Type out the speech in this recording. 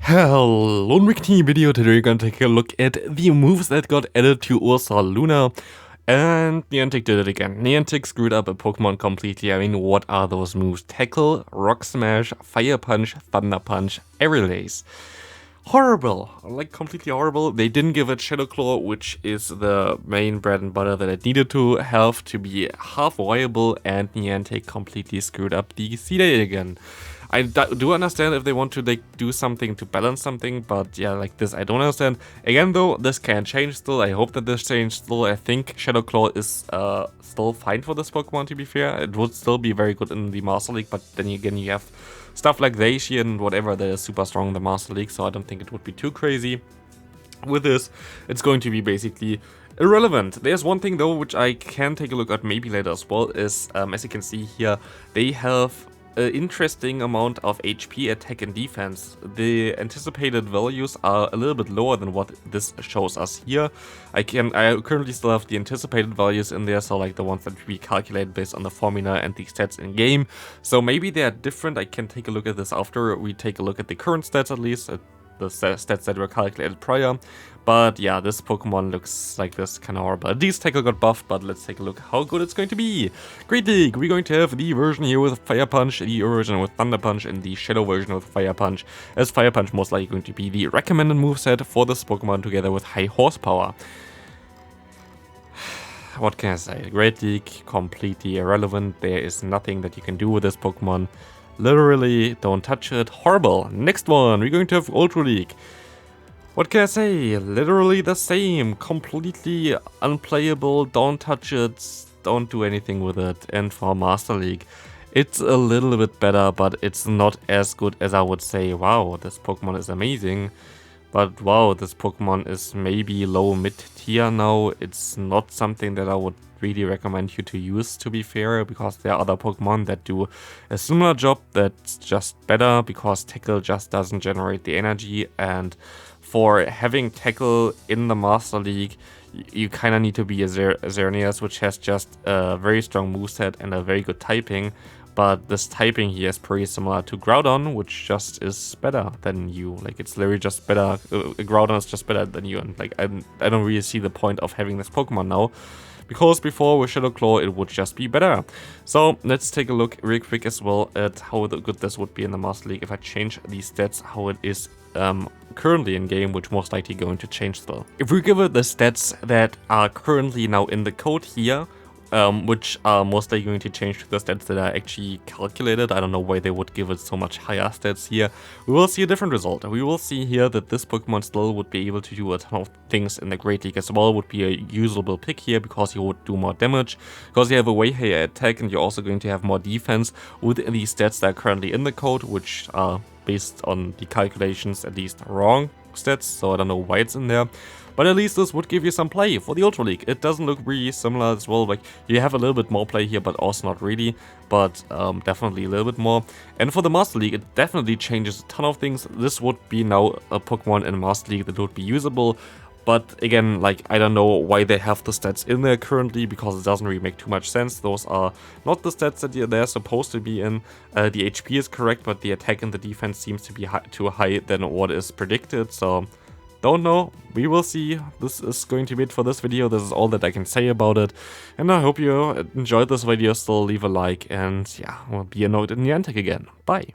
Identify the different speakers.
Speaker 1: Hello, Ricky video. Today we're going to take a look at the moves that got added to Ursaluna. And Niantic did it again. Niantic screwed up a Pokemon completely. I mean, what are those moves? Tackle, Rock Smash, Fire Punch, Thunder Punch, Aerial Ace. Horrible. Like, completely horrible. They didn't give it Shadow Claw, which is the main bread and butter that it needed to have to be half viable, and Niantic completely screwed up the C-Day again. I do understand if they want to like do something to balance something, but yeah, like this I don't understand. Again though, this can change still. I hope that this changes still. I think Shadow Claw is still fine for this Pokemon, to be fair. It would still be very good in the Master League, but then again you have stuff like Daisy and whatever that is super strong in the Master League, so I don't think it would be too crazy. With this, it's going to be basically irrelevant. There's one thing though, which I can take a look at maybe later as well, is as you can see here, they have an interesting amount of HP, attack and defense. The anticipated values are a little bit lower than what this shows us here. I currently still have the anticipated values in there, so like the ones that we calculate based on the formula and the stats in game. So maybe they are different. I can take a look at this after we take a look at the current stats, at least the stats that were calculated prior. But yeah, this Pokemon looks like this, kind of horrible. At least Tackle got buffed, but let's take a look how good it's going to be. Great League, we're going to have the version here with Fire Punch, the version with Thunder Punch, and the Shadow version with Fire Punch, as Fire Punch most likely going to be the recommended moveset for this Pokemon together with high horsepower. What can I say? Great League, completely irrelevant. There is nothing that you can do with this Pokemon. Literally, don't touch it. Horrible. Next one, we're going to have Ultra League. What can I say? Literally the same. Completely unplayable. Don't touch it. Don't do anything with it. And for Master League, it's a little bit better, but it's not as good as I would say, wow, this Pokemon is amazing. But wow, this Pokemon is maybe low mid tier now. It's not something that I would really recommend you to use, to be fair, because there are other Pokemon that do a similar job that's just better, because Tackle just doesn't generate the energy. And for having Tackle in the Master League, you kind of need to be a Xerneas, which has just a very strong moveset and a very good typing. But this typing here is pretty similar to Groudon, which just is better than you. Like, it's literally just better. Groudon is just better than you. And like, I don't really see the point of having this Pokemon now, because before with Shadow Claw it would just be better. So let's take a look real quick as well at how good this would be in the Master League if I change these stats, how it is currently in game, which most likely going to change still. If we give it the stats that are currently now in the code here, which are mostly going to change to the stats that are actually calculated. I don't know why they would give it so much higher stats here. We will see a different result. We will see here that this Pokemon still would be able to do a ton of things in the Great League as well. Would be a usable pick here because you would do more damage, because you have a way higher attack, and you're also going to have more defense with the stats that are currently in the code, which are based on the calculations at least wrong stats, so I don't know why it's in there. But at least this would give you some play for the Ultra League. It doesn't look really similar as well. Like, you have a little bit more play here, but also not really. But definitely a little bit more. And for the Master League, it definitely changes a ton of things. This would be now a Pokemon in Master League that would be usable. But again, like, I don't know why they have the stats in there currently, because it doesn't really make too much sense. Those are not the stats that they're supposed to be in. The HP is correct, but the attack and the defense seems to be too high than what is predicted. So don't know, we will see. This is going to be it for this video. This is all that I can say about it, and I hope you enjoyed this video. Still leave a like, and yeah, we'll be annoyed in Niantic again. Bye.